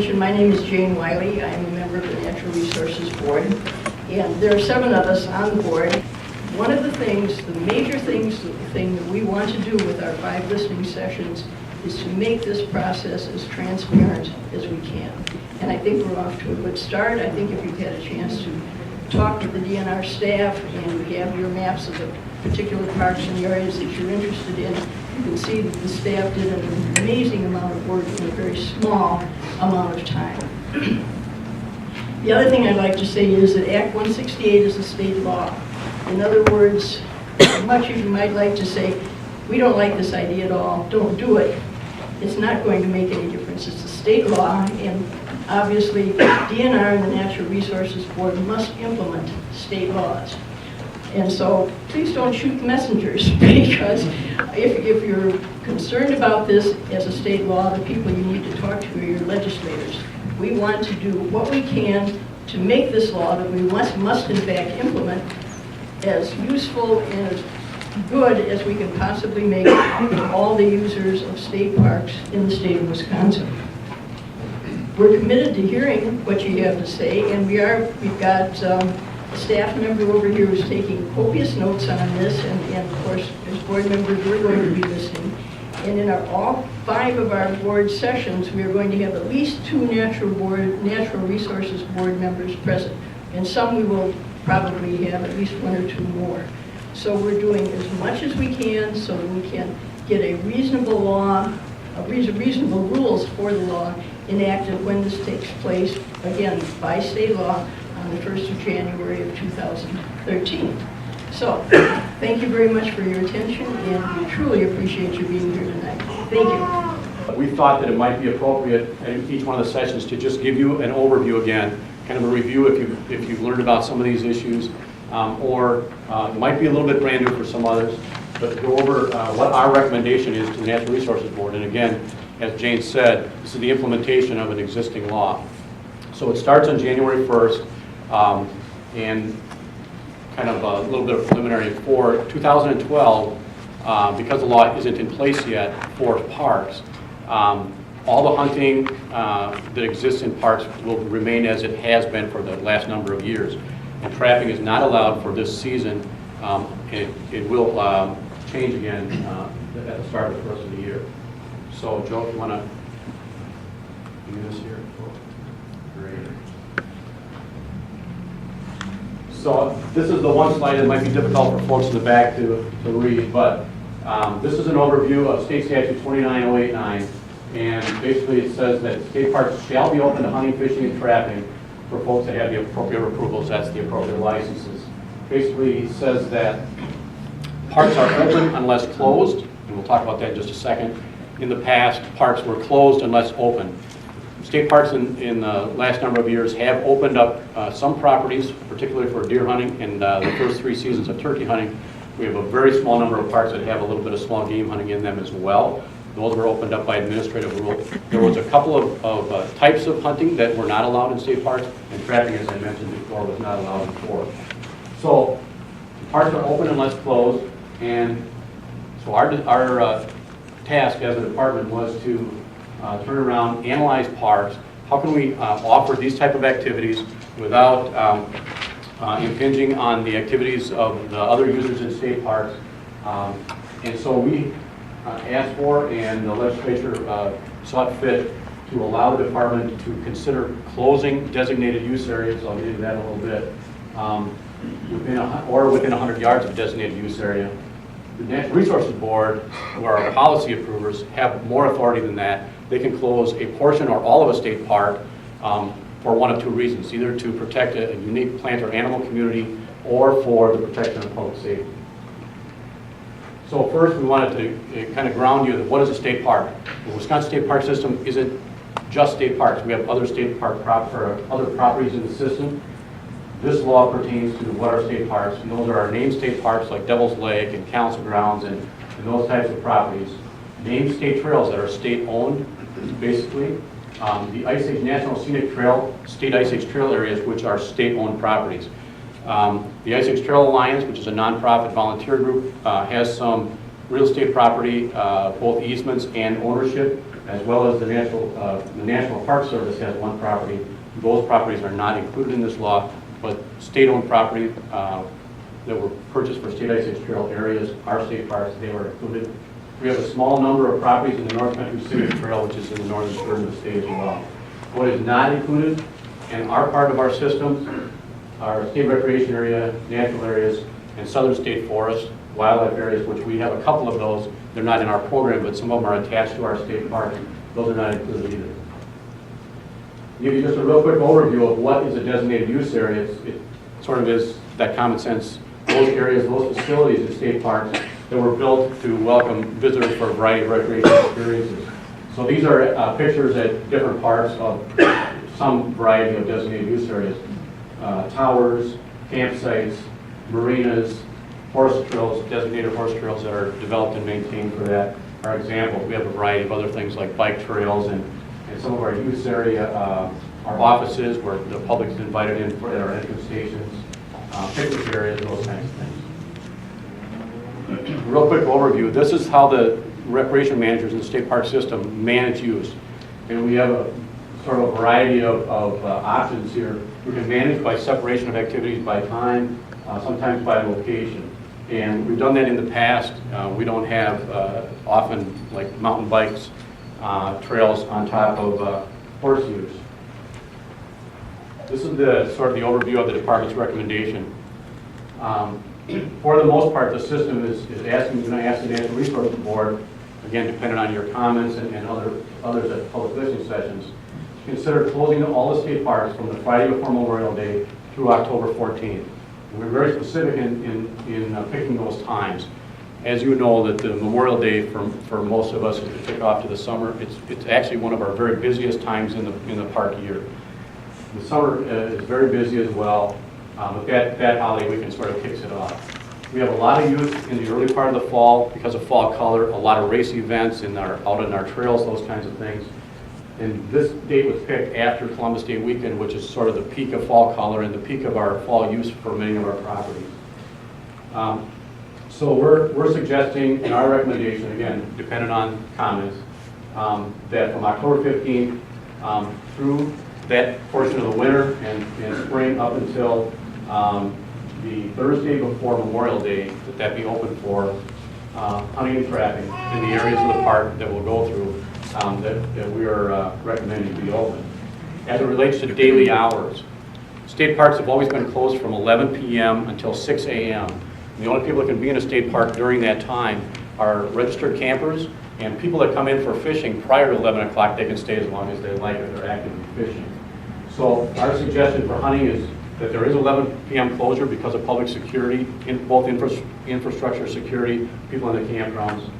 My name is Jane Wiley. I am a member of the Natural Resources Board, and there are 7 of us on the board. One of the things, the major things, the thing that we want to do with our 5 listening sessions is to make this process as transparent as we can. And I think we're off to a good start. I think if you've had a chance to talk with the DNR staff and you have your maps of the particular parks and the areas that you're interested in, you can see that the staff did an amazing amount of work in a very small amount of time. The other thing I'd like to say is that Act 168 is a state law. In other words, as much as you might like to say, we don't like this idea at all, don't do it, it's not going to make any difference. It's a state law, and obviously DNR and the Natural Resources Board must implement state laws. And so please don't shoot messengers, because if you're concerned about this as a state law, the people you need to talk to are your legislators. We want to do what we can to make this law that we must in fact implement as useful and as good as we can possibly make it for all the users of state parks in the state of Wisconsin. We're committed to hearing what you have to say, and we've got a staff member over here who's taking copious notes on this, and of course, as board members, we're going to be listening. And in all 5 of our board sessions, we are going to have at least 2 Natural Resources Board members present, and some we will probably have at least 1 or 2 more. So we're doing as much as we can so that we can get a reasonable law, reasonable rules for the law enacted when this takes place, again, by state law on the 1st of January of 2013. So, thank you very much for your attention, and we truly appreciate you being here tonight. Thank you. We thought that it might be appropriate in each one of the sessions to just give you an overview again, kind of a review if you've learned about some of these issues, or it might be a little bit brand new for some others, but go over what our recommendation is to the Natural Resources Board. And again, as Jane said, this is the implementation of an existing law. So it starts on January 1st, and kind of a little bit of preliminary for 2012, because the law isn't in place yet for parks, all the hunting that exists in parks will remain as it has been for the last number of years. And trapping is not allowed for this season. It will change again at the start of the first of the year. So, Joe, if you want to do this here? Great. So this is the one slide that might be difficult for folks in the back to read, but this is an overview of State Statute 29089, and basically it says that state parks shall be open to hunting, fishing, and trapping for folks that have the appropriate approvals, that's the appropriate licenses. Basically it says that parks are open unless closed, and we'll talk about that in just a second. In the past, parks were closed unless open. State parks in the last number of years have opened up some properties, particularly for deer hunting and the first 3 seasons of turkey hunting. We have a very small number of parks that have a little bit of small game hunting in them as well. Those were opened up by administrative rule. There was a couple of types of hunting that were not allowed in state parks, and trapping, as I mentioned before, was not allowed before. So parks are open unless closed, and so our task as a department was to turn around, analyze parks. How can we offer these type of activities without impinging on the activities of the other users in state parks? And so we asked for, and the legislature saw fit to allow the department to consider closing designated use areas. I'll get into that in a little bit. Within 100 yards of a designated use area. The Natural Resources Board, who are our policy approvers, have more authority than that. They can close a portion or all of a state park for one of 2 reasons, either to protect a unique plant or animal community or for the protection of public safety. So first we wanted to kind of ground you that what is a state park? The Wisconsin State Park System isn't just state parks. We have other state park other properties in the system. This law pertains to what are state parks, and those are our named state parks like Devil's Lake and Council Grounds and those types of properties. Named state trails that are state-owned, basically. The Ice Age National Scenic Trail, state Ice Age Trail areas, which are state-owned properties. The Ice Age Trail Alliance, which is a nonprofit volunteer group, has some real estate property, both easements and ownership as well as the National Park Service has one property. Those properties are not included in this law, but state-owned property that were purchased for state ice trail areas, our state parks, they were included. We have a small number of properties in the North Country Scenic Trail, which is in the northern third of the state as well. What is not included in our part of our systems are state recreation area, natural areas, and southern state forests, wildlife areas, which we have a couple of those. They're not in our program, but some of them are attached to our state park. Those are not included either. Give you just a real quick overview of what is a designated use area. It sort of is that common sense. Those areas, those facilities in state parks that were built to welcome visitors for a variety of recreational experiences. So these are pictures at different parts of some variety of designated use areas. Towers, campsites, marinas, horse trails, designated horse trails that are developed and maintained for that are examples. We have a variety of other things like bike trails and some of our use area, our offices where the public is invited in for our entrance stations, picnic areas, those kinds of things. Real quick overview. This is how the recreation managers in the state park system manage use. And we have a sort of variety of options here. We can manage by separation of activities by time, sometimes by location. And we've done that in the past. We don't have often like mountain bikes, trails on top of horseshoes. This is the sort of the overview of the department's recommendation. For the most part, the system is asking, going to ask the Natural Resources Board, again, depending on your comments and others at public listening sessions, to consider closing all the state parks from the Friday before Memorial Day through October 14th. And we're very specific in picking those times. As you know, that the Memorial Day for most of us is to kick off to the summer. It's actually one of our very busiest times in the park year. The summer is very busy as well. But that holiday weekend sort of kicks it off. We have a lot of youth in the early part of the fall because of fall color, a lot of race events out in our trails, those kinds of things. And this date was picked after Columbus Day weekend, which is sort of the peak of fall color and the peak of our fall use for many of our properties. So we're suggesting in our recommendation, again, dependent on comments, that from October 15th through that portion of the winter and spring up until the Thursday before Memorial Day, that be open for hunting and trapping in the areas of the park that we'll go through that we are recommending to be open. As it relates to daily hours, state parks have always been closed from 11 p.m. until 6 a.m. The only people that can be in a state park during that time are registered campers and people that come in for fishing prior to 11 o'clock. They can stay as long as they like if they're actively fishing. So our suggestion for hunting is that there is 11 p.m. closure because of public security, both infrastructure security, people in the campgrounds,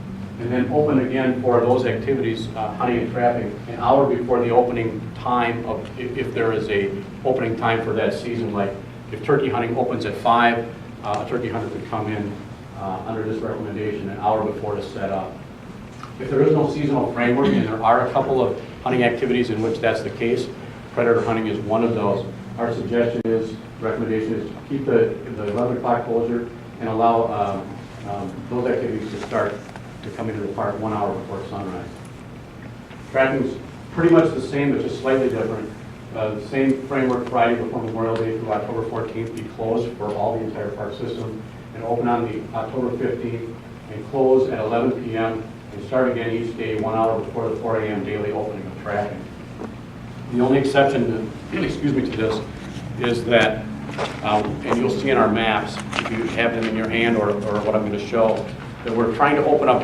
and then open again for those activities, hunting and trapping, an hour before the opening time of, if there is a opening time for that season, like if turkey hunting opens at 5, a turkey hunter could come in under this recommendation an hour before to set up. If there is no seasonal framework, and there are a couple of hunting activities in which that's the case, predator hunting is one of those. Our suggestion is, recommendation is to keep the 11 o'clock closure and allow those activities to start to come into the park 1 hour before sunrise. Trapping is pretty much the same, but just slightly different. The same framework, Friday before Memorial Day through October 14th, be closed for all the entire park system, and open on the October 15th and close at 11 p.m. and start again each day 1 hour before the 4 a.m. daily opening of trapping. The only exception to, excuse me, to this is that, and you'll see in our maps, if you have them in your hand or what I'm going to show, that we're trying to open up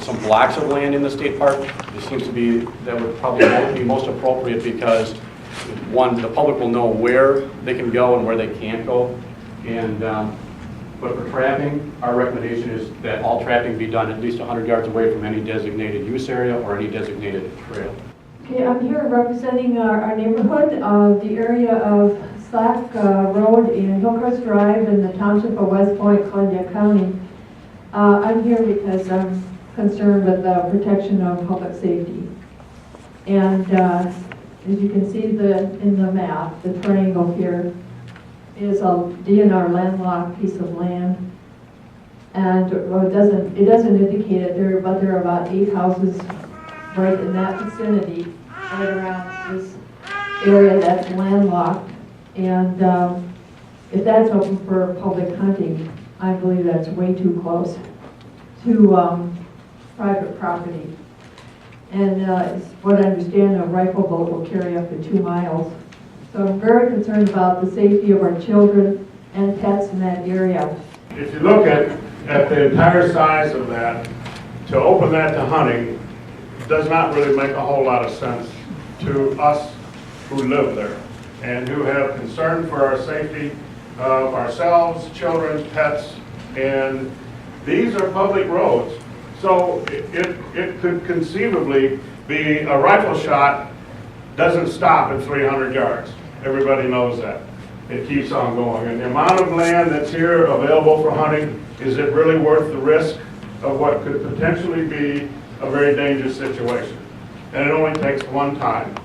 some blocks of land in the state park. It seems to be that would probably be most appropriate because, one, the public will know where they can go and where they can't go. And but for trapping, our recommendation is that all trapping be done at least 100 yards away from any designated use area or any designated trail. Okay, I'm here representing our neighborhood, the area of Slack Road and Hillcrest Drive in the township of West Point, Columbia County. I'm here because I'm concerned with the protection of public safety. And as you can see in the map, the triangle here is a DNR landlocked piece of land. And it doesn't indicate it there, but there are about 8 houses right in that vicinity, right around this area that's landlocked. And if that's open for public hunting, I believe that's way too close to private property. And it's what I understand, a rifle bolt will carry up to 2 miles. So I'm very concerned about the safety of our children and pets in that area. If you look at the entire size of that, to open that to hunting does not really make a whole lot of sense to us who live there and who have concern for our safety of ourselves, children, pets, and these are public roads. So it could conceivably be a rifle shot doesn't stop at 300 yards. Everybody knows that. It keeps on going. And the amount of land that's here available for hunting, is it really worth the risk of what could potentially be a very dangerous situation? And it only takes one time.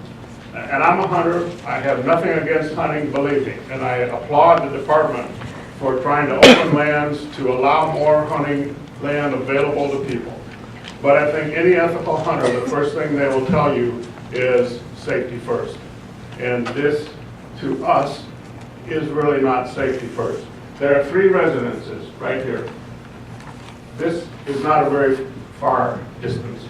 And I'm a hunter. I have nothing against hunting, believe me. And I applaud the department for trying to open lands to allow more hunting land available to people. But I think any ethical hunter, the first thing they will tell you is safety first. And this, to us, is really not safety first. There are 3 residences right here. This is not a very far distance.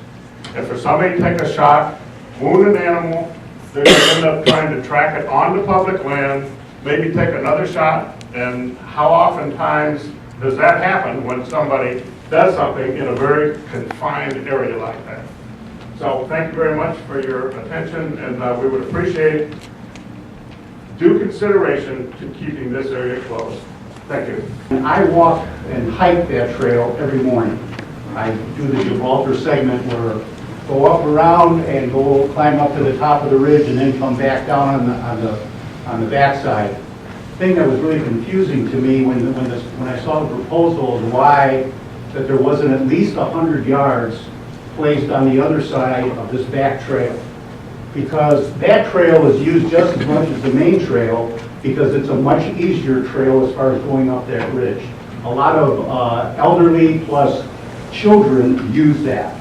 And for somebody to take a shot, wound an animal, they're going to end up trying to track it onto public land, maybe take another shot, and how oftentimes does that happen when somebody does something in a very confined area like that? So thank you very much for your attention, and we would appreciate due consideration to keeping this area closed. Thank you. I walk and hike that trail every morning. I do the Gibraltar segment where I go up around and go climb up to the top of the ridge and then come back down on the backside. The thing that was really confusing to me when I saw the proposal is why that there wasn't at least 100 yards placed on the other side of this back trail. Because that trail is used just as much as the main trail because it's a much easier trail as far as going up that ridge. A lot of elderly plus children use that.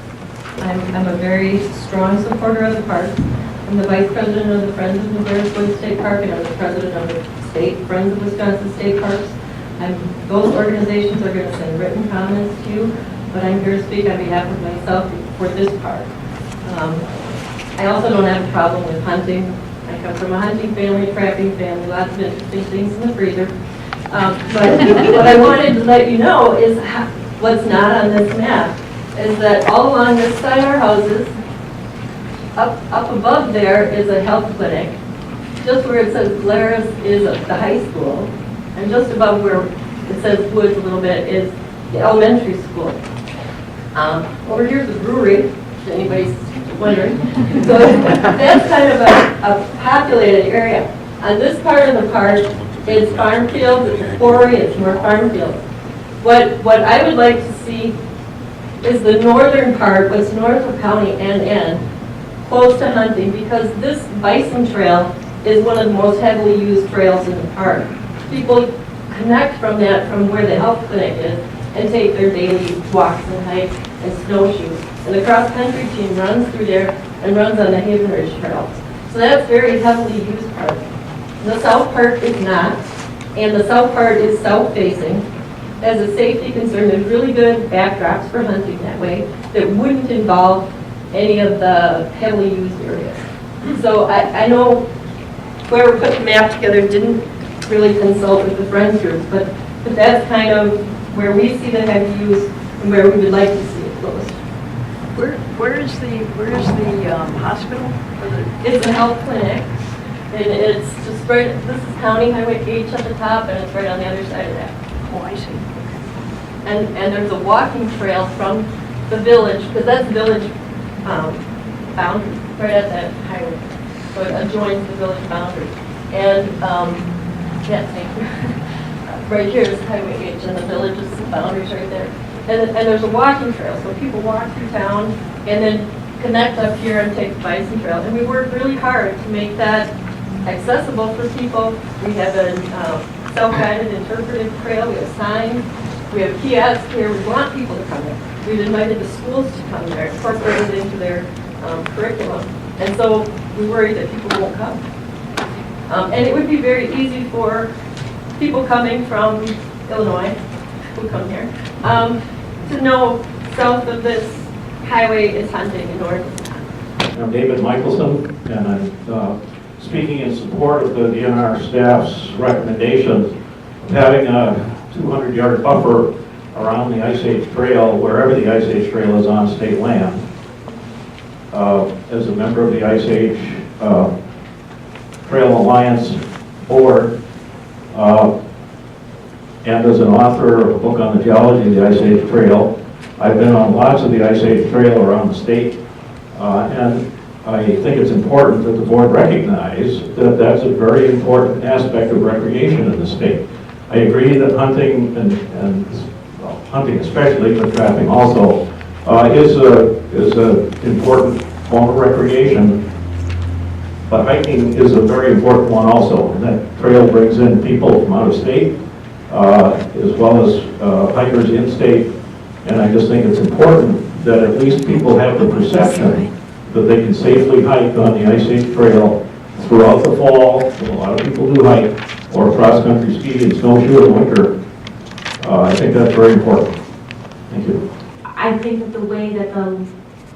I'm a very strong supporter of the park. I'm the vice president of the Friends of New Brunswick State Park, and I'm the president of the State Friends of Wisconsin State Parks. Those organizations are going to send written comments to you, but I'm here to speak on behalf of myself for this park. I also don't have a problem with hunting. I come from a hunting family, trapping family, lots of interesting things in the freezer. But what I wanted to let you know is what's not on this map is that all along this side of our houses, up above there is a health clinic. Just where it says Glarus is the high school, and just above where it says Woods a little bit is the elementary school. Over here is the brewery, if anybody's wondering. So that's kind of a populated area. On this part of the park, it's farm fields, it's a quarry, it's more farm fields. What I would like to see is the northern part, what's north of County NN, close to hunting, because this bison trail is one of the most heavily used trails in the park. People connect from that, from where the health clinic is, and take their daily walks and hikes and snowshoes. And the cross-country team runs through there and runs on the Haven Ridge Trail. So that's very heavily used part. The south part is not, and the south part is south-facing. As a safety concern, there's really good backdrops for hunting that way that wouldn't involve any of the heavily used areas. So I know whoever put the map together didn't really consult with the Friends groups, but that's kind of where we see the heavy use and where we would like to see it closed. Where is the hospital? It's a health clinic, and it's just right, this is County Highway H at the top, and it's right on the other side of that. Oh, I see. And there's a walking trail from the village, because that's village boundary, right at that highway. So it adjoins the village boundary. And, yeah, thank you. Right here is Highway H, and the village is the boundaries right there. And there's a walking trail, so people walk through town and then connect up here and take the bison trail. And we work really hard to make that accessible for people. We have a self-guided interpretive trail, we have signs, we have kiosks here. We want people to come there. We've invited the schools to come there, incorporated into their curriculum. And so we worry that people won't come. And it would be very easy for people coming from Illinois, who come here, to know south of this highway is hunting and north is not. I'm David Michelson, and I'm speaking in support of the DNR staff's recommendation of having a 200-yard buffer around the Ice Age Trail, wherever the Ice Age Trail is on state land. As a member of the Ice Age Trail Alliance Board, and as an author of a book on the geology of the Ice Age Trail, I've been on lots of the Ice Age Trail around the state, and I think it's important that the board recognize that that's a very important aspect of recreation in the state. I agree that hunting and well, hunting especially, but trapping also, is an important form of recreation. But hiking is a very important one also, and that trail brings in people from out of state, as well as hikers in state, and I just think it's important that at least people have the perception that they can safely hike on the Ice Age Trail throughout the fall. A lot of people do hike, or cross-country ski and snowshoe in winter. I think that's very important. Thank you. I think that the way that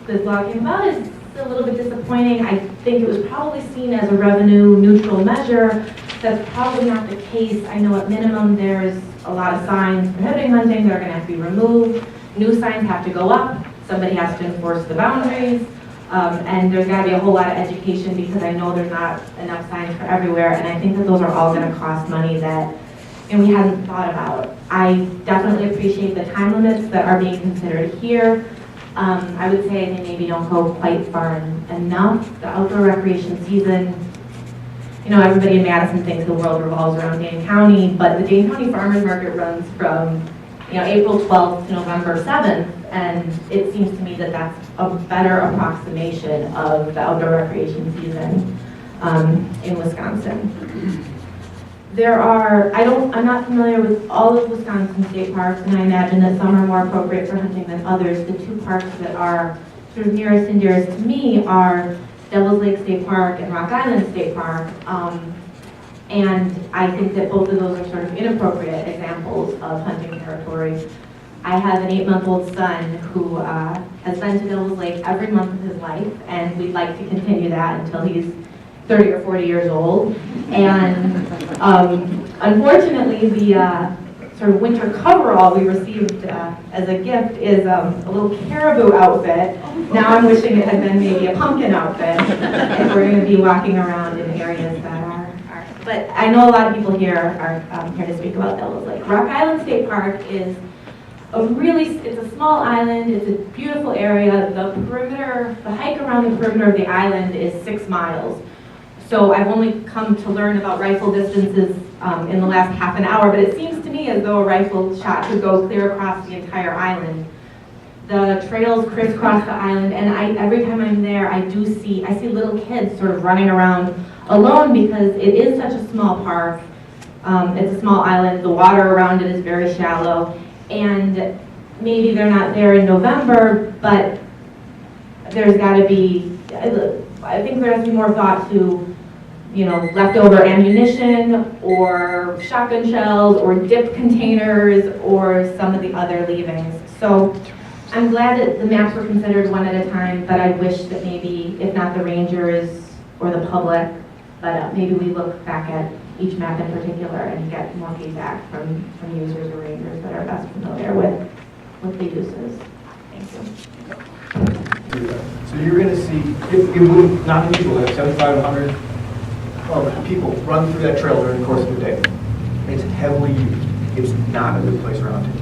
the law came about is a little bit disappointing. I think it was probably seen as a revenue neutral measure. That's probably not the case. I know at minimum there's a lot of signs prohibiting hunting that are going to have to be removed. New signs have to go up. Somebody has to enforce the boundaries. And there's got to be a whole lot of education because I know there's not enough signs for everywhere. And I think that those are all going to cost money that we hadn't thought about. I definitely appreciate the time limits that are being considered here. I would say they maybe don't go quite far enough. The outdoor recreation season, you know, everybody in Madison thinks the world revolves around Dane County, but the Dane County Farmers Market runs from, you know, April 12th to November 7th, and it seems to me that that's a better approximation of the outdoor recreation season in Wisconsin. There are, I'm not familiar with all of Wisconsin state parks, and I imagine that some are more appropriate for hunting than others. The two parks that are sort of nearest and dearest to me are Devil's Lake State Park and Rock Island State Park. And I think that both of those are sort of inappropriate examples of hunting territory. I have an 8-month-old son who has been to Devil's Lake every month of his life, and we'd like to continue that until he's 30 or 40 years old. And unfortunately, the sort of winter coverall we received as a gift is a little caribou outfit. Now I'm wishing it had been maybe a pumpkin outfit if we're going to be walking around in areas that are. But I know a lot of people here are here to speak about Devil's Lake. Rock Island State Park is it's a small island. It's a beautiful area. The hike around the perimeter of the island is 6 miles. So I've only come to learn about rifle distances in the last half an hour, but it seems to me as though a rifle shot could go clear across the entire island. The trails crisscross the island, and every time I'm there, I see little kids sort of running around alone because it is such a small park. It's a small island. The water around it is very shallow, and maybe they're not there in November, but there's got to be. I think there has to be more thought to, you know, leftover ammunition or shotgun shells or dip containers or some of the other leavings. So I'm glad that the maps were considered one at a time, but I wish that maybe, if not the rangers or the public, but maybe we look back at each map in particular and get more feedback from users or rangers that are best familiar with the uses. Thank you. So you're going to see, it would not unusual, like 75 to 100 people run through that trail during the course of the day. It's heavily used. It's not a good place around here.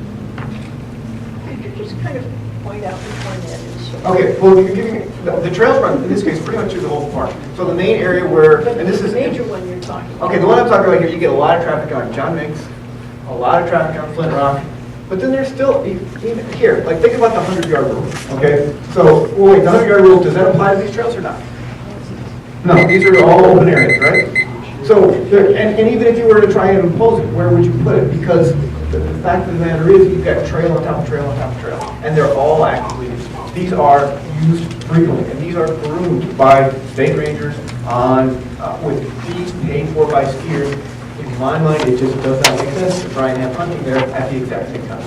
Could you just kind of point out which one that is? Okay, well, you're giving the trails run, in this case, pretty much through the whole park. So the main area where, But and this the is... major one you're talking about. Okay, the one I'm talking about here, you get a lot of traffic on John Minks, a lot of traffic on Flint Rock, but then there's still, even here, like think about the 100-yard rule, okay? So, well, wait, the 100-yard rule, does that apply to these trails or not? No, these are all open areas, right? So, and even if you were to try and impose it, where would you put it? Because the fact of the matter is, you've got trail on top of trail on top of trail, and they're all actively used. These are used frequently, and these are groomed by state rangers on, with fees paid for by skiers. In my mind, it just does not make sense to try and have hunting there at the exact same time.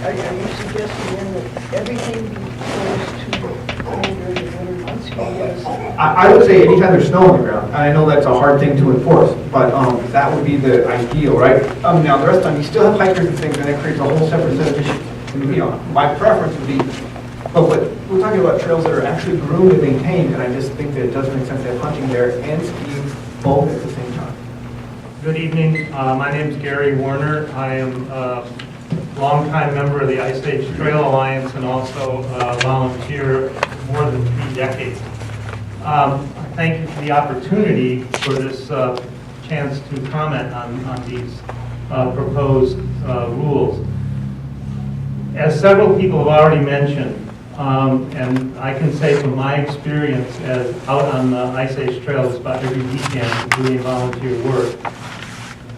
Are you suggesting then that everything be closed to only during the winter months? Because I would say anytime there's snow on the ground, and I know that's a hard thing to enforce, but that would be the ideal, right? Now, the rest of the time, you still have hikers and things, and that creates a whole separate set of issues. And, my preference would be, but we're talking about trails that are actually groomed and maintained, and I just think that it doesn't make sense to have hunting there and skiing both at the same time. Good evening. My name is Gary Warner. I am a longtime member of the Ice Age Trail Alliance and also a volunteer more than 3 decades. Thank you for the opportunity for this chance to comment on these proposed rules. As several people have already mentioned, and I can say from my experience as out on the Ice Age trails about every weekend doing volunteer work,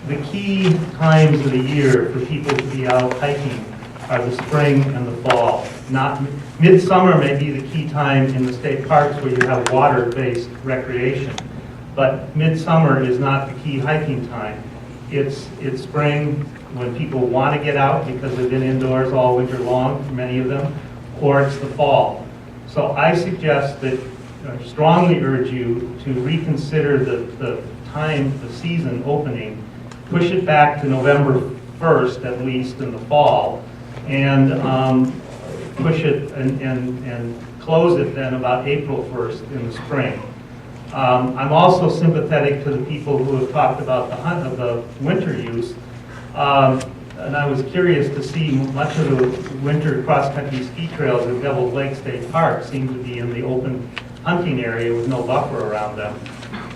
the key times of the year for people to be out hiking are the spring and the fall. Not midsummer may be the key time in the state parks where you have water-based recreation, but midsummer is not the key hiking time. It's spring when people want to get out because they've been indoors all winter long for many of them, or it's the fall. So I suggest that, strongly urge you to reconsider the time, the season opening, push it back to November 1st at least in the fall, and push it and close it then about April 1st in the spring. I'm also sympathetic to the people who have talked about the winter use. And I was curious to see much of the winter cross-country ski trails at Devil's Lake State Park seem to be in the open hunting area with no buffer around them.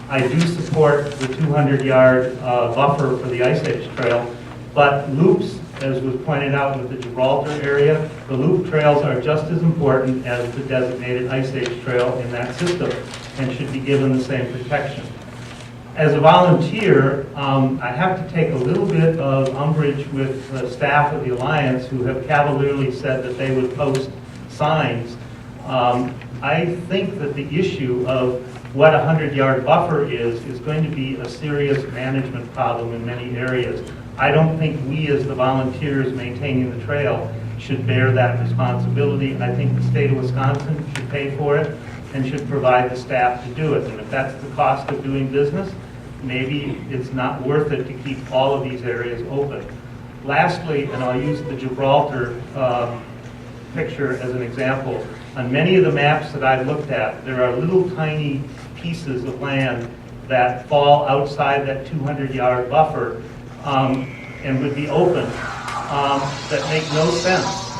I do support the 200-yard buffer for the Ice Age Trail, but loops, as was pointed out with the Gibraltar area, the loop trails are just as important as the designated Ice Age Trail in that system and should be given the same protection. As a volunteer, I have to take a little bit of umbrage with the staff of the Alliance who have cavalierly said that they would post signs. I think that the issue of what a 100-yard buffer is going to be a serious management problem in many areas. I don't think we as the volunteers maintaining the trail should bear that responsibility. I think the state of Wisconsin should pay for it and should provide the staff to do it. And if that's the cost of doing business, maybe it's not worth it to keep all of these areas open. Lastly, and I'll use the Gibraltar picture as an example, on many of the maps that I've looked at, there are little tiny pieces of land that fall outside that 200-yard buffer and would be open that make no sense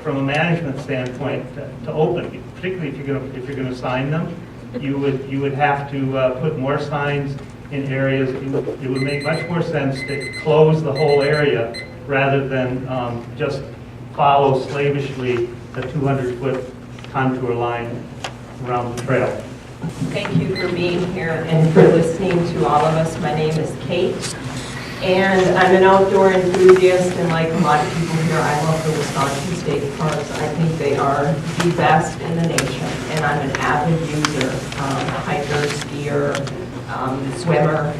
from a management standpoint to open, particularly if you're going to sign them. You would have to put more signs in areas. It would make much more sense to close the whole area rather than just follow slavishly a 200-foot contour line around the trail. Thank you for being here and for listening to all of us. My name is Kate, and I'm an outdoor enthusiast, and like a lot of people here, I love the Wisconsin State Parks. I think they are the best in the nation, and I'm an avid user, hiker, skier, swimmer,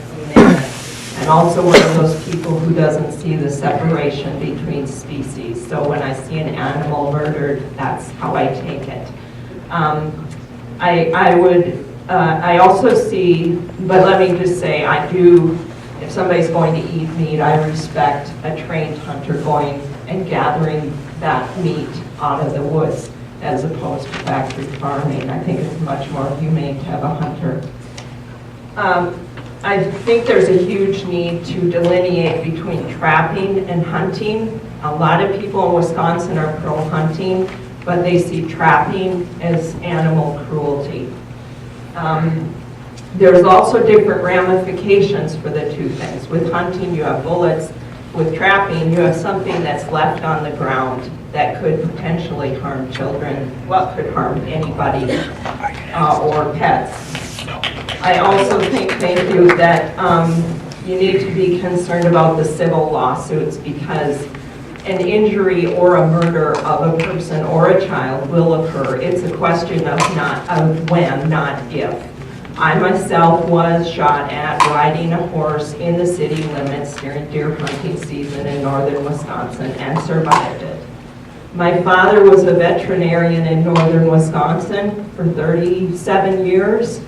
and also one of those people who doesn't see the separation between species. So when I see an animal murdered, that's how I take it. I also see, but let me just say, I do, if somebody's going to eat meat, I respect a trained hunter going and gathering that meat out of the woods as opposed to factory farming. I think it's much more humane to have a hunter. I think there's a huge need to delineate between trapping and hunting. A lot of people in Wisconsin are pro-hunting, but they see trapping as animal cruelty. There's also different ramifications for the two things. With hunting, you have bullets. With trapping, you have something that's left on the ground that could potentially harm children, well, could harm anybody or pets. I also think, thank you, that you need to be concerned about the civil lawsuits because an injury or a murder of a person or a child will occur. It's a question of when, not if. I myself was shot at riding a horse in the city limits during deer hunting season in northern Wisconsin and survived it. My father was a veterinarian in northern Wisconsin for 37 years.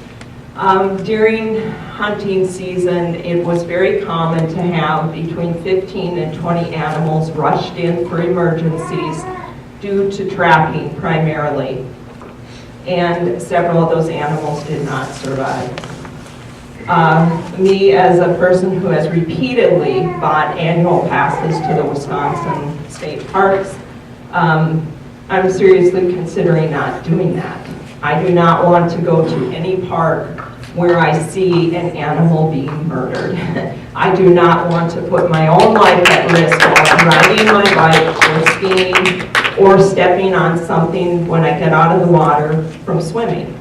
During hunting season, it was very common to have between 15 and 20 animals rushed in for emergencies due to trapping primarily. And several of those animals did not survive. Me, as a person who has repeatedly bought annual passes to the Wisconsin state parks, I'm seriously considering not doing that. I do not want to go to any park where I see an animal being murdered. I do not want to put my own life at risk while I'm riding my bike or skiing or stepping on something when I get out of the water from swimming,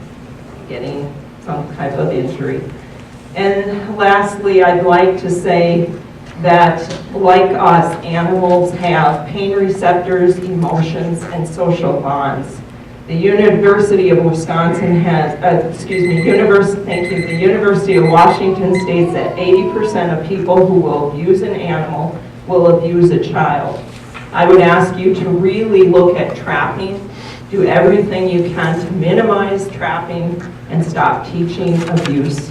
getting some type of injury. And lastly, I'd like to say that, like us, animals have pain receptors, emotions, and social bonds. The University of Wisconsin has, the University of Washington states that 80% of people who will abuse an animal will abuse a child. I would ask you to really look at trapping, do everything you can to minimize trapping, and stop teaching abuse.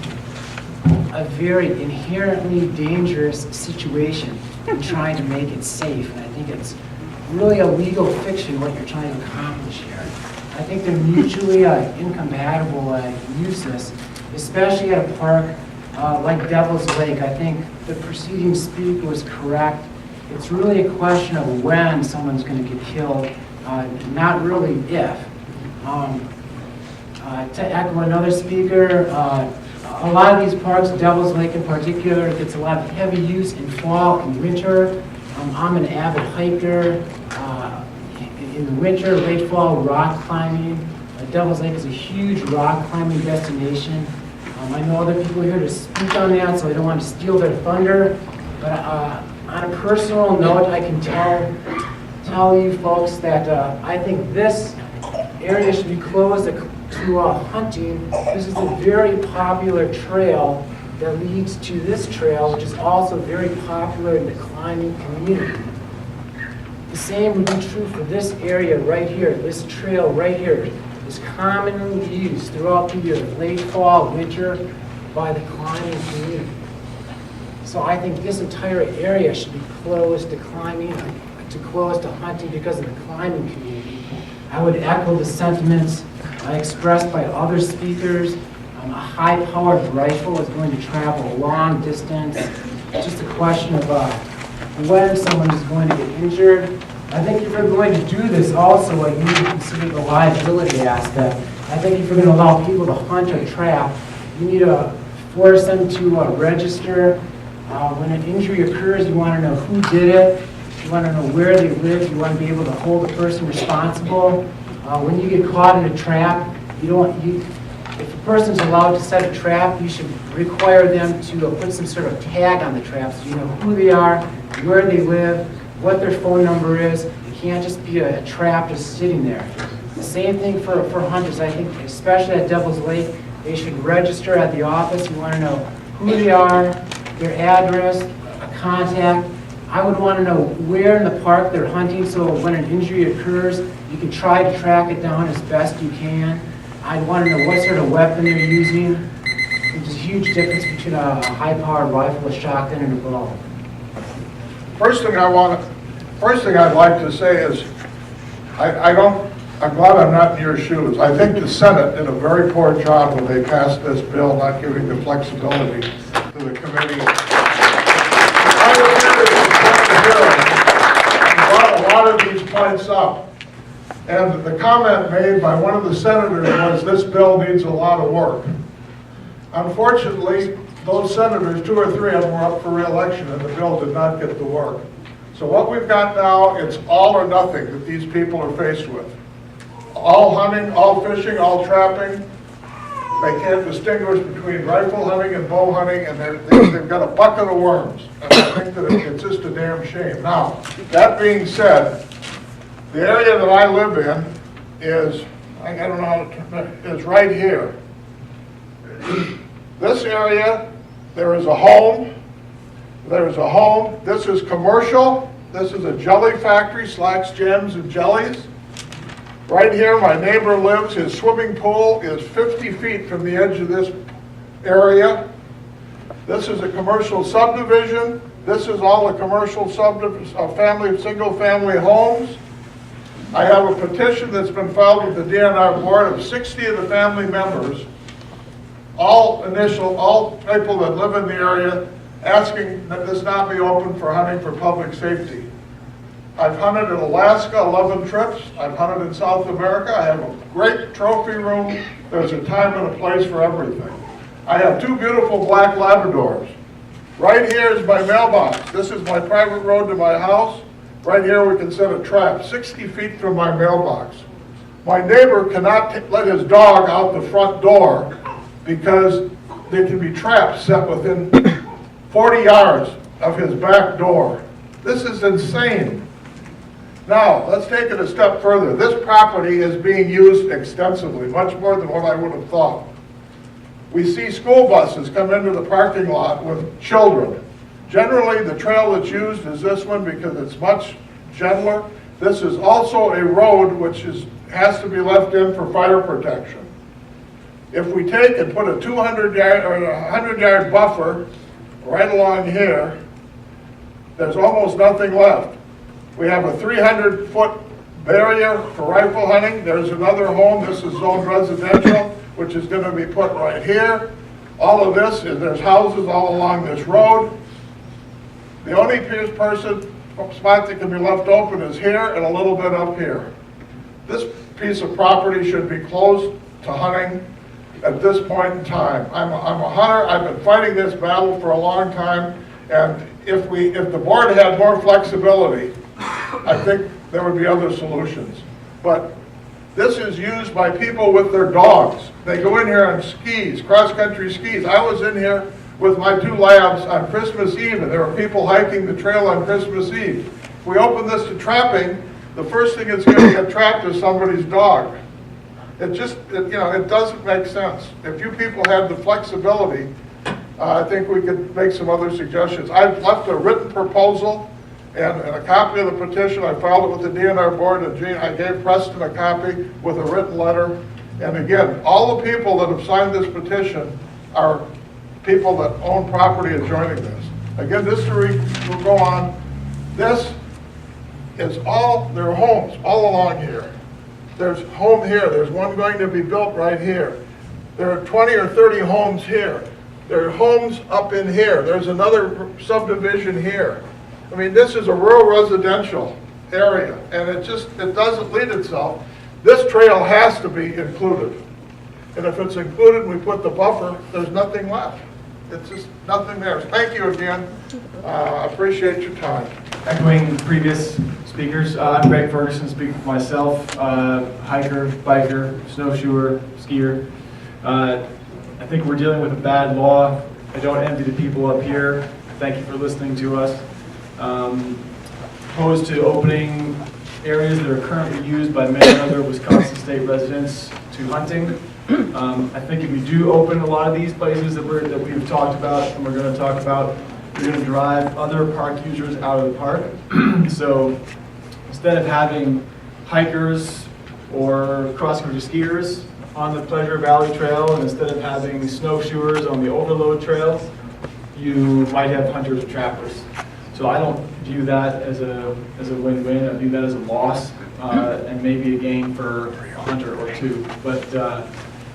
A very inherently dangerous situation and trying to make it safe. And I think it's really a legal fiction what you're trying to accomplish here. I think they're mutually incompatible uses, especially at a park like Devil's Lake. I think the preceding speaker was correct. It's really a question of when someone's going to get killed, not really if. To echo another speaker, a lot of these parks, Devil's Lake in particular, gets a lot of heavy use in fall and winter. I'm an avid hiker. In the winter, late fall, rock climbing. Devil's Lake is a huge rock climbing destination. I know other people here to speak on that, so I don't want to steal their thunder. But on a personal note, I can tell you folks that I think this area should be closed to hunting. This is a very popular trail that leads to this trail, which is also very popular in the climbing community. The same would be true for this area right here. This trail right here is commonly used throughout the year, late fall, winter, by the climbing community. So I think this entire area should be closed to climbing, closed to hunting because of the climbing community. I would echo the sentiments expressed by other speakers. A high-powered rifle is going to travel a long distance. It's just a question of when someone is going to get injured. I think if you're going to do this also, you need to consider the liability aspect. I think if you're going to allow people to hunt or trap, you need to force them to register. When an injury occurs, you want to know who did it. You want to know where they live. You want to be able to hold the person responsible. When you get caught in a trap, if a person's allowed to set a trap, you should require them to put some sort of tag on the trap so you know who they are, where they live, what their phone number is. It can't just be a trap just sitting there. The same thing for hunters. I think, especially at Devil's Lake, they should register at the office. You want to know who they are, their address, a contact. I would want to know where in the park they're hunting so when an injury occurs, you can try to track it down as best you can. I'd want to know what sort of weapon they're using. There's a huge difference between a high-powered rifle, a shotgun, and a bow. First thing I'd like to say is, I'm glad I'm not in your shoes. I think the Senate did a very poor job when they passed this bill, not giving the flexibility to the committee. I was here to brought a lot of these points up. And the comment made by one of the senators was this bill needs a lot of work. Unfortunately, those senators, 2 or 3 of them were up for re-election and the bill did not get the work. So what we've got now, it's all or nothing that these people are faced with. All hunting, all fishing, all trapping. They can't distinguish between rifle hunting and bow hunting, and they've got a bucket of worms. And I think that it's just a damn shame. Now, that being said, the area that I live in is, I don't know how to, is right here. This area, there is a home. There is a home. This is commercial. This is a jelly factory, Slacks, Gems, and Jellies. Right here, my neighbor lives. His swimming pool is 50 feet from the edge of this area. This is a commercial subdivision. This is all the commercial single-family homes. I have a petition that's been filed with the DNR board of 60 of the family members, all people that live in the area, asking that this not be open for hunting for public safety. I've hunted in Alaska 11 trips. I've hunted in South America. I have a great trophy room. There's a time and a place for everything. I have 2 beautiful black Labradors. Right here is my mailbox. This is my private road to my house. Right here we can set a trap 60 feet from my mailbox. My neighbor cannot let his dog out the front door because there can be traps set within 40 yards of his back door. This is insane. Now, let's take it a step further. This property is being used extensively, much more than what I would have thought. We see school buses come into the parking lot with children. Generally, the trail that's used is this one because it's much gentler. This is also a road which has to be left in for fire protection. If we take and put a 200-yard or a 100-yard buffer right along here, there's almost nothing left. We have a 300-foot barrier for rifle hunting. There's another home. This is zoned residential, which is going to be put right here. All of this is, there's houses all along this road. The only spot that can be left open is here and a little bit up here. This piece of property should be closed to hunting at this point in time. I'm a hunter. I've been fighting this battle for a long time, and if the board had more flexibility, I think there would be other solutions. But this is used by people with their dogs. They go in here on skis, cross-country skis. I was in here with my 2 labs on Christmas Eve, and there were people hiking the trail on Christmas Eve. If we open this to trapping, the first thing that's going to get trapped is somebody's dog. It doesn't make sense. If you people had the flexibility, I think we could make some other suggestions. I've left a written proposal and a copy of the petition. I filed it with the DNR board, and I gave Preston a copy with a written letter. And again, all the people that have signed this petition are people that own property adjoining this. Again, this will go on. This is all their homes all along here. There's home here. There's one going to be built right here. There are 20 or 30 homes here. There are homes up in here. There's another subdivision here. I mean, this is a rural residential area, and it doesn't lead itself. This trail has to be included. And if it's included and we put the buffer, there's nothing left. It's just nothing there. Thank you again. I appreciate your time. Echoing previous speakers, I'm Greg Ferguson, speaking for myself, hiker, biker, snowshoer, skier. I think we're dealing with a bad law. I don't envy the people up here. Thank you for listening to us. Opposed to opening areas that are currently used by many other Wisconsin state residents to hunting. I think if we do open a lot of these places that we've talked about and we're going to talk about, we're going to drive other park users out of the park. So instead of having hikers or cross-country skiers on the Pleasure Valley Trail, and instead of having snowshoers on the Overload Trail, you might have hunters and trappers. So I don't view that as a win-win. I view that as a loss and maybe a gain for a hunter or two. But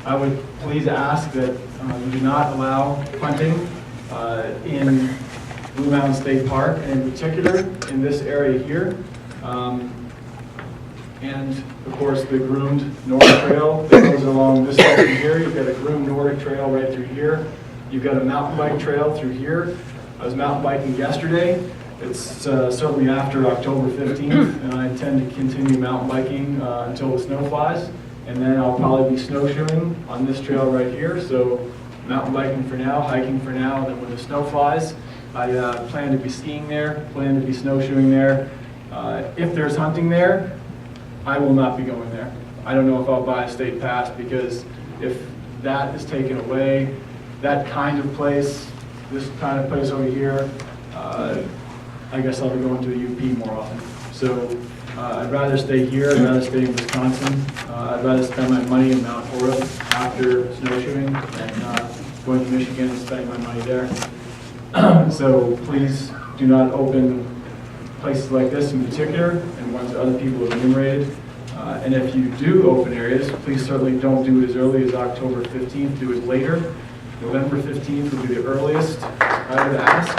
I would please ask that you do not allow hunting in Blue Mountain State Park, and in particular in this area here. And of course the groomed Nordic Trail that goes along this section here. You've got a groomed Nordic Trail right through here. You've got a mountain bike trail through here. I was mountain biking yesterday. It's certainly after October 15th, and I intend to continue mountain biking until the snow flies. And then I'll probably be snowshoeing on this trail right here. So mountain biking for now, hiking for now, and then when the snow flies, I plan to be skiing there, plan to be snowshoeing there. If there's hunting there, I will not be going there. I don't know if I'll buy a state pass, because if that is taken away, that kind of place, this kind of place over here, I guess I'll be going to the UP more often. So I'd rather stay here, I'd rather stay in Wisconsin. I'd rather spend my money in Mount Horeb after snowshoeing than going to Michigan and spending my money there. So please do not open places like this in particular, and ones that other people have enumerated. And if you do open areas, please certainly don't do it as early as October 15th, do it later. November 15th would be the earliest I would ask.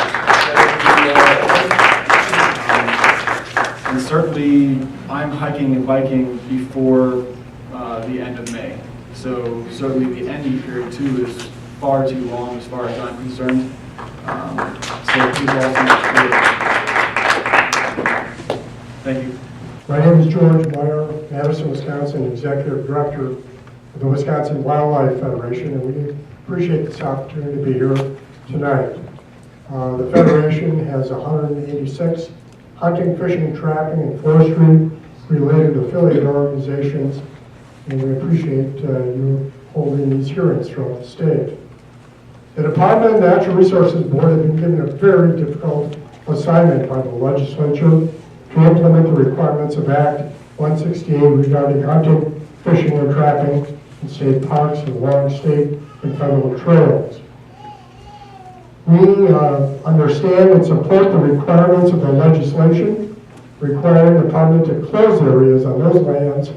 And certainly, I'm hiking and biking before the end of May. So certainly the ending period too is far too long as far as I'm concerned. So please also make sure. Thank you. My name is George Meyer, Madison, Wisconsin, Executive Director of the Wisconsin Wildlife Federation, and we appreciate this opportunity to be here tonight. The Federation has 186 hunting, fishing, trapping, and forestry related affiliate organizations, and we appreciate you holding these hearings throughout the state. The Department of Natural Resources Board has been given a very difficult assignment by the legislature to implement the requirements of Act 168 regarding hunting, fishing, and trapping in state parks and along state and federal trails. We understand and support the requirements of the legislation requiring the department to close areas on those lands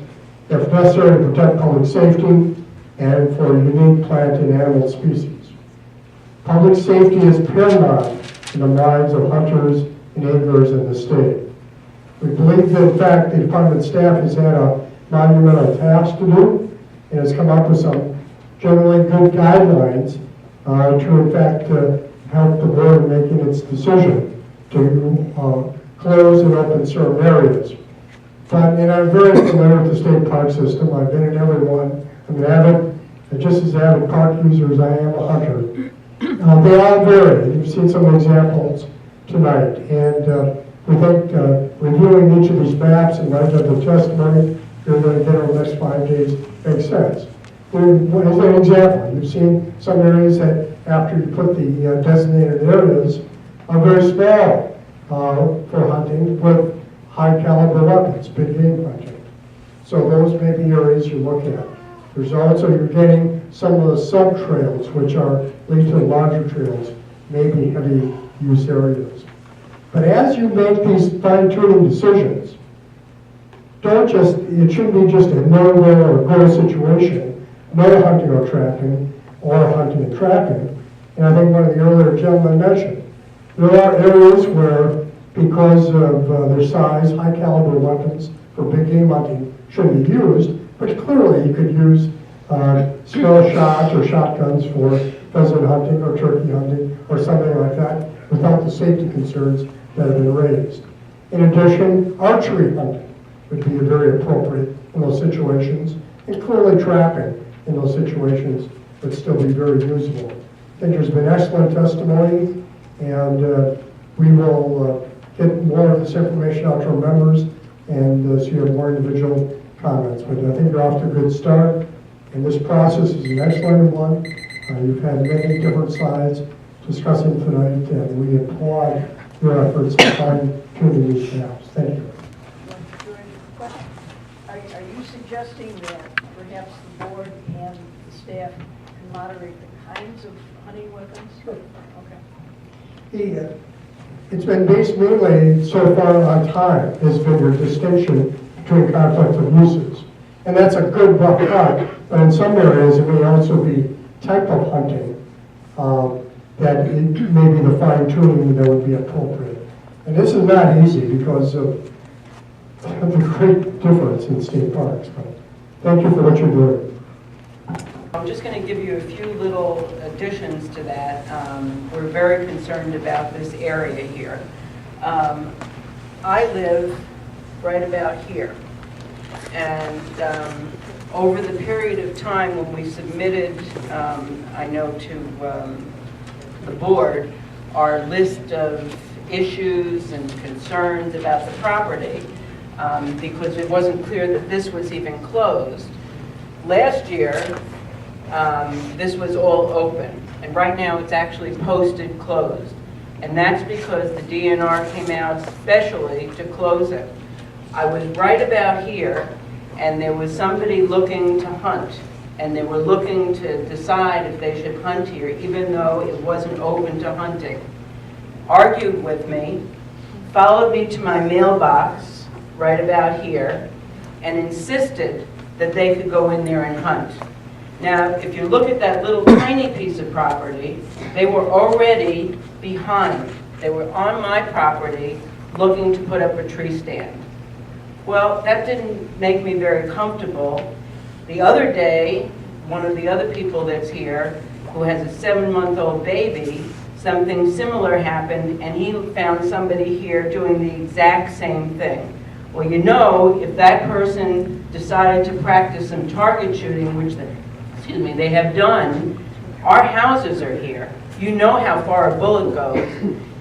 if necessary to protect public safety and for unique plant and animal species. Public safety is paramount in the minds of hunters and anglers in the state. We believe that, in fact, the department staff has had a monumental task to do and has come up with some generally good guidelines to, in fact, help the board in making its decision to close and open certain areas. And I'm very familiar with the state park system. I've been in every one. I'm an avid, just as avid park user as I am a hunter. They all vary. You've seen some examples tonight. And we think reviewing each of these maps in light of the testimony you're going to get over the next 5 days makes sense. As an example, you've seen some areas that after you put the designated areas are very small for hunting with high caliber weapons, big game hunting. So those may be areas you look at. There's also, you're getting some of the sub-trails which are linked to the larger trails, maybe heavy use areas. But as you make these fine-tuning decisions, it shouldn't be just a no-go or go situation, no hunting or trapping, or hunting and trapping. And I think one of the earlier gentlemen mentioned, there are areas where, because of their size, high caliber weapons for big game hunting shouldn't be used, but clearly you could use small shots or shotguns for pheasant hunting or turkey hunting or something like that without the safety concerns that have been raised. In addition, archery hunting would be very appropriate in those situations, and clearly trapping in those situations would still be very usable. I think there's been excellent testimony, and we will get more of this information out to our members, and so you have more individual comments. But I think you're off to a good start, and this process is an excellent one. You've had many different sides discussing tonight, and we applaud your efforts in fine-tuning these maps. Thank you. Are you suggesting that perhaps the board and the staff can moderate the kinds of hunting weapons? Sure. Okay. It's been based mainly so far on time, has been your distinction between conflict of uses. And that's a good rough cut, but in some areas it may also be type of hunting that it may be the fine tuning that would be appropriate. And this is not easy because of the great difference in state parks. But thank you for what you're doing. I'm just going to give you a few little additions to that. We're very concerned about this area here. I live right about here. And over the period of time when we submitted, I know to the board, our list of issues and concerns about the property, because it wasn't clear that this was even closed. Last year, this was all open, and right now it's actually posted closed. And that's because the DNR came out specially to close it. I was right about here, and there was somebody looking to hunt, and they were looking to decide if they should hunt here, even though it wasn't open to hunting. Argued with me, followed me to my mailbox right about here, and insisted that they could go in there and hunt. Now, if you look at that little tiny piece of property, they were already behind. They were on my property looking to put up a tree stand. Well, that didn't make me very comfortable. The other day, one of the other people that's here, who has a 7-month-old baby, something similar happened, and he found somebody here doing the exact same thing. Well, you know, if that person decided to practice some target shooting, which they have done, our houses are here. You know how far a bullet goes.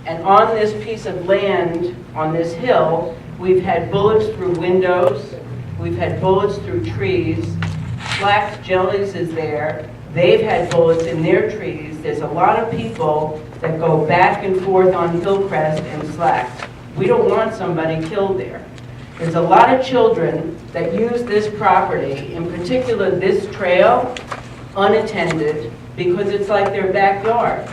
And on this piece of land, on this hill, we've had bullets through windows, we've had bullets through trees. Slack's Jellies is there. They've had bullets in their trees. There's a lot of people that go back and forth on Hillcrest and Slack. We don't want somebody killed there. There's a lot of children that use this property, in particular this trail, unattended, because it's like their backyard.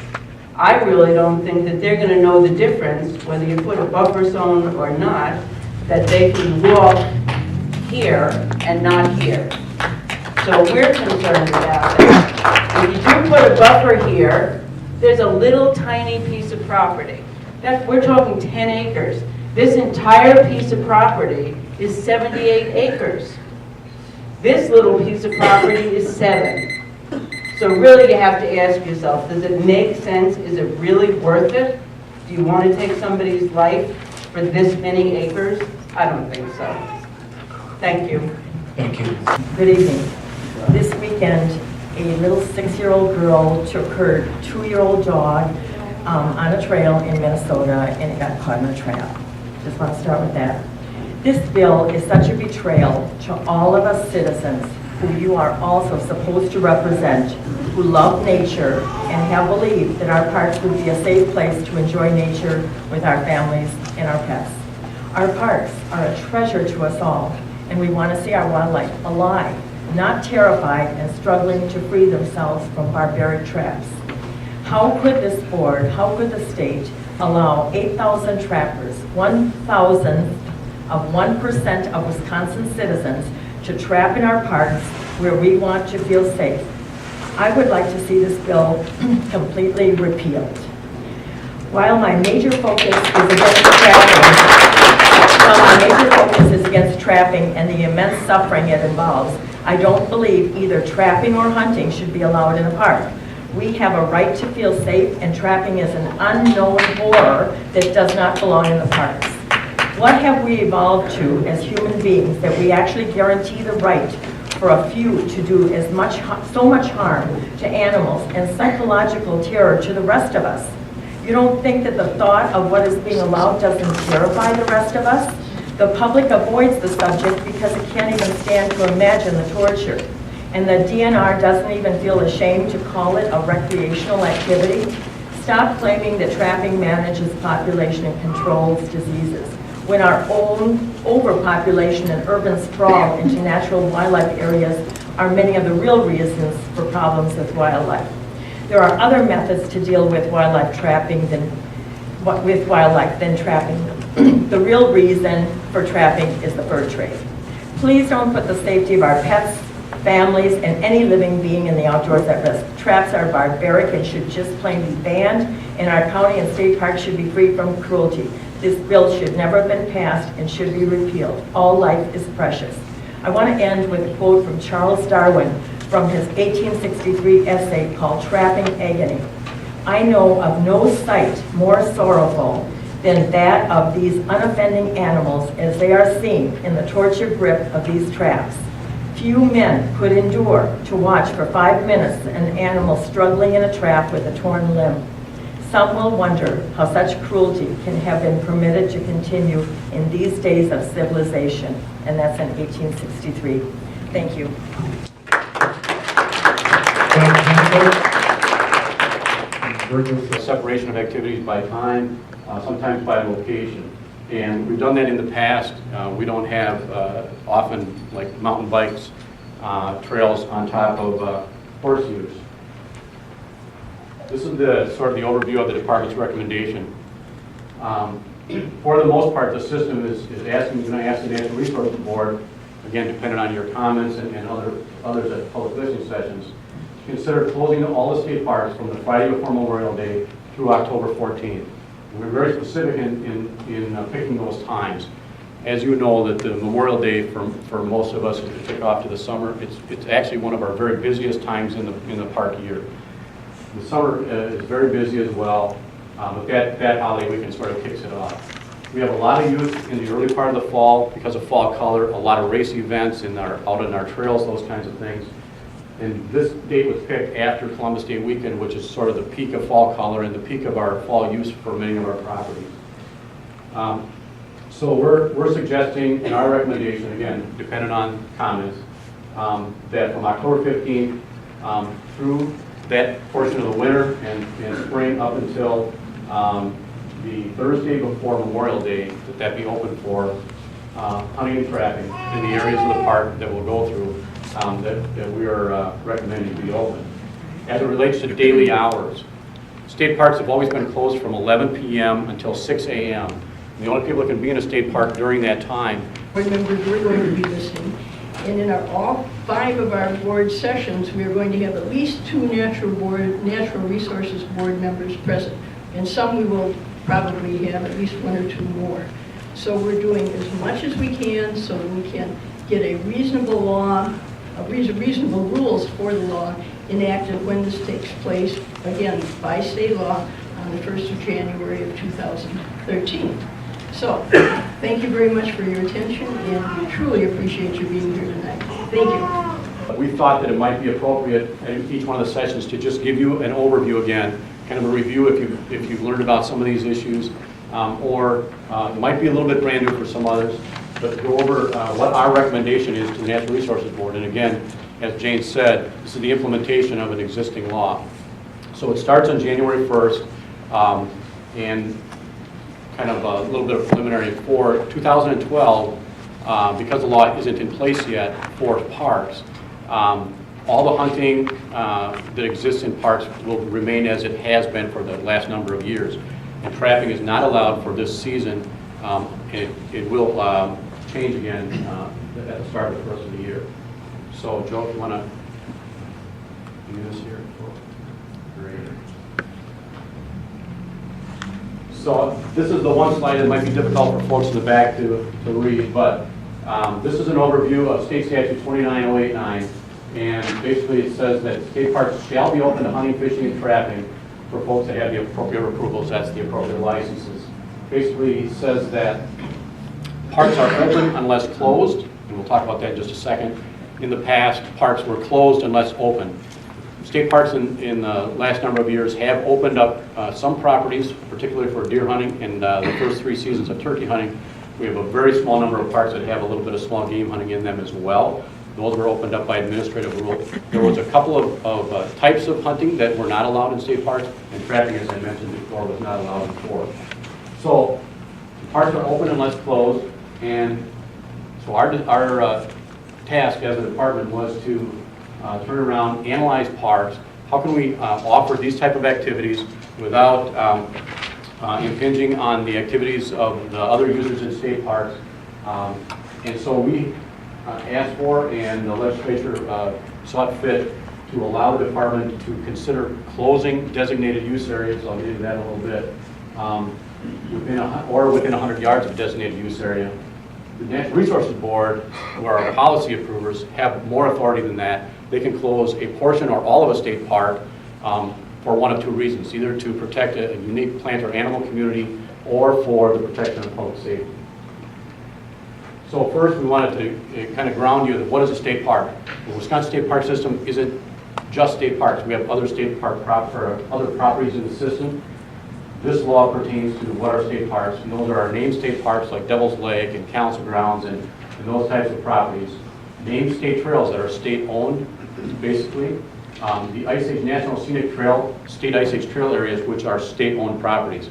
I really don't think that they're going to know the difference, whether you put a buffer zone or not, that they can walk here and not here. So we're concerned about that. If you do put a buffer here, there's a little tiny piece of property. We're talking 10 acres. This entire piece of property is 78 acres. This little piece of property is 7. So really you have to ask yourself, does it make sense? Is it really worth it? Do you want to take somebody's life for this many acres? I don't think so. Thank you. Thank you. Good evening. This weekend, a little 6-year-old girl took her 2-year-old dog on a trail in Minnesota, and it got caught in a trap. Just want to start with that. This bill is such a betrayal to all of us citizens who you are also supposed to represent, who love nature and have believed that our parks would be a safe place to enjoy nature with our families and our pets. Our parks are a treasure to us all, and we want to see our wildlife alive, not terrified and struggling to free themselves from barbaric traps. How could this board, how could the state allow 8,000 trappers, 1,000th of 1% of Wisconsin citizens to trap in our parks where we want to feel safe? I would like to see this bill completely repealed. While my major focus is against trapping, and the immense suffering it involves, I don't believe either trapping or hunting should be allowed in a park. We have a right to feel safe, and trapping is an unknown horror that does not belong in the parks. What have we evolved to as human beings that we actually guarantee the right for a few to do so much harm to animals and psychological terror to the rest of us? You don't think that the thought of what is being allowed doesn't terrify the rest of us? The public avoids the subject because it can't even stand to imagine the torture. And the DNR doesn't even feel ashamed to call it a recreational activity. Stop claiming that trapping manages population and controls diseases, when our own overpopulation and urban sprawl into natural wildlife areas are many of the real reasons for problems with wildlife. There are other methods to deal with wildlife trapping than trapping them. The real reason for trapping is the fur trade. Please don't put the safety of our pets, families, and any living being in the outdoors at risk. Traps are barbaric and should just plain be banned, and our county and state parks should be free from cruelty. This bill should never have been passed and should be repealed. All life is precious. I want to end with a quote from Charles Darwin from his 1863 essay called Trapping Agony. I know of no sight more sorrowful than that of these unoffending animals as they are seen in the torture grip of these traps. Few men could endure to watch for 5 minutes an animal struggling in a trap with a torn limb. Some will wonder how such cruelty can have been permitted to continue in these days of civilization, and that's in 1863. Thank you. The separation of activities by time, sometimes by location. And we've done that in the past. We don't have often like mountain bikes, trails on top of horseshoes. This is the sort of the overview of the department's recommendation. For the most part, the system is asking, going to ask the Natural Resources Board, again, depending on your comments and others at public listening sessions, to consider closing all the state parks from the Friday before Memorial Day through October 14th. And we're very specific in picking those times. As you know, that the Memorial Day for most of us is the kickoff to the summer. It's actually one of our very busiest times in the park year. The summer is very busy as well, but that holiday weekend sort of kicks it off. We have a lot of youth in the early part of the fall because of fall color, a lot of race events out in our trails, those kinds of things. And this date was picked after Columbus Day weekend, which is sort of the peak of fall color and the peak of our fall use for many of our properties. So we're suggesting in our recommendation, again, depending on comments, that from October 15th through that portion of the winter and spring up until the Thursday before Memorial Day, that be open for hunting and trapping in the areas of the park that we'll go through that we are recommending to be open. As it relates to daily hours, state parks have always been closed from 11 p.m. until 6 a.m. The only people that can be in a state park during that time. Board members, we're going to be listening. And in all 5 of our board sessions, we are going to have at least 2 Natural Resources Board members present. And some we will probably have at least 1 or 2 more. So we're doing as much as we can so that we can get a reasonable law, reasonable rules for the law enacted when this takes place, again, by state law on the 1st of January of 2013. So, thank you very much for your attention, and we truly appreciate you being here tonight. Thank you. We thought that it might be appropriate in each one of the sessions to just give you an overview again, kind of a review if you've learned about some of these issues, or it might be a little bit brand new for some others, but go over what our recommendation is to the Natural Resources Board. And again, as Jane said, this is the implementation of an existing law. So it starts on January 1st, and kind of a little bit of preliminary for 2012, because the law isn't in place yet for parks, all the hunting that exists in parks will remain as it has been for the last number of years. And trapping is not allowed for this season. It will change again at the start of the first of the year. So, Joe, if you want to do this here. Great. So this is the one slide that might be difficult for folks in the back to read, but this is an overview of State Statute 29089, and basically it says that state parks shall be open to hunting, fishing, and trapping for folks that have the appropriate approvals, that's the appropriate licenses. Basically it says that parks are open unless closed, and we'll talk about that in just a second. In the past, parks were closed unless open. State parks in the last number of years have opened up some properties, particularly for deer hunting and the first 3 seasons of turkey hunting. We have a very small number of parks that have a little bit of small game hunting in them as well. Those were opened up by administrative rule. There was a couple of types of hunting that were not allowed in state parks, and trapping, as I mentioned before, was not allowed before. So parks are open unless closed, and so our task as a department was to turn around, analyze parks. How can we offer these type of activities without impinging on the activities of the other users in state parks? And so we asked for, and the legislature saw fit to allow the department to consider closing designated use areas. I'll get into that in a little bit. Within 100 yards of a designated use area. The Natural Resources Board, who are our policy approvers, have more authority than that. They can close a portion or all of a state park for for one of two reasons, either to protect a unique plant or animal community or for the protection of public safety. So first, we wanted to kind of ground you that what is a state park? The Wisconsin State Park System isn't just state parks. We have other state park other properties in the system. This law pertains to what are state parks, and those are our named state parks like Devil's Lake and Council Grounds and those types of properties. Named state trails that are state-owned, basically. The Ice Age National Scenic Trail, state Ice Age trail areas, which are state-owned properties.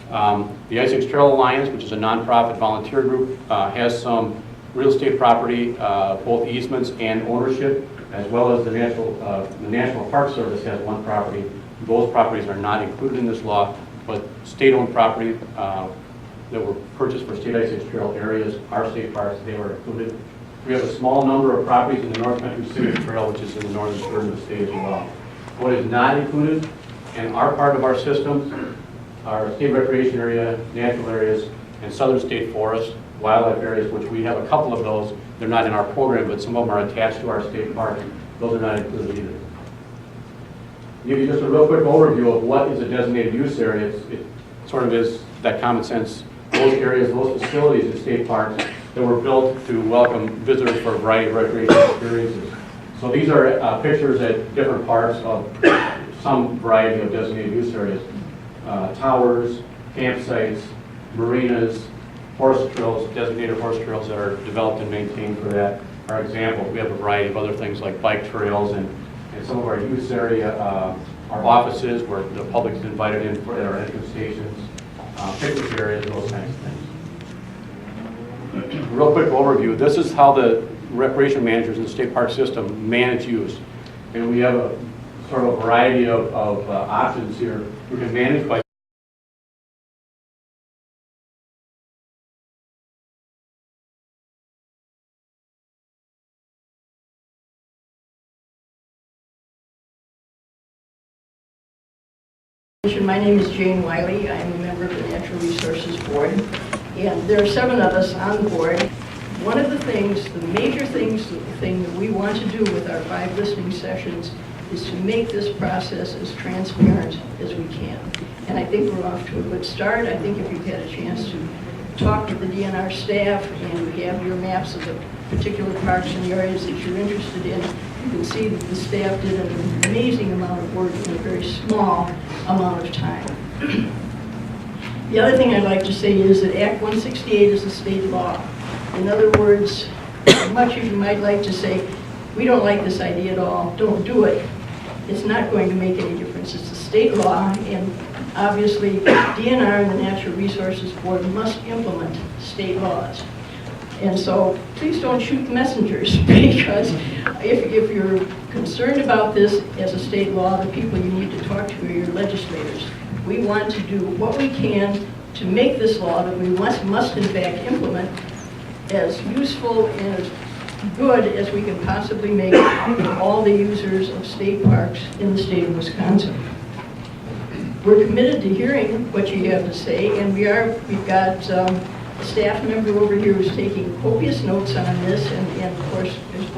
The Ice Age Trail Alliance, which is a nonprofit volunteer group, has some real estate property, both easements and ownership, as well as the National Park Service has one property. Those properties are not included in this law, but state-owned property that were purchased for state Ice Age Trail areas are state parks. They were included. We have a small number of properties in the North Country Scenic Trail, which is in the northern third of the state as well. What is not included and are part of our system are state recreation area, natural areas, and southern state forests, wildlife areas, which we have a couple of those. They're not in our program, but some of them are attached to our state park. Those are not included either. Give you just a real quick overview of what is a designated use area. It sort of is that common sense. Those areas, those facilities in state parks that were built to welcome visitors for a variety of recreational experiences. So these are pictures at different parts of some variety of designated use areas. Towers, campsites, marinas, horse trails, designated horse trails that are developed and maintained for that are examples. We have a variety of other things like bike trails and some of our use area, our offices where the public is invited in for our entrance stations, picnic areas, those kinds of things. Real quick overview. This is how the recreation managers in the state park system manage use. And we have a sort of a variety of options here. We can manage by My name is Jane Wiley. I'm a member of the Natural Resources Board, and there are 7 of us on the board. One of the things, the major thing that we want to do with our 5 listening sessions is to make this process as transparent as we can. And I think we're off to a good start. I think if you've had a chance to talk with the DNR staff and you have your maps of the particular parks and areas that you're interested in, you can see that the staff did an amazing amount of work in a very small amount of time. The other thing I'd like to say is that Act 168 is a state law. In other words, as much as you might like to say, we don't like this idea at all, don't do it, it's not going to make any difference. It's a state law, and obviously DNR and the Natural Resources Board must implement state laws. And so please don't shoot the messengers, because if you're concerned about this as a state law, the people you need to talk to are your legislators. We want to do what we can to make this law that we must in fact implement as useful and as good as we can possibly make it for all the users of state parks in the state of Wisconsin. We're committed to hearing what you have to say, and we've got a staff member over here who's taking copious notes on this, and of course, there's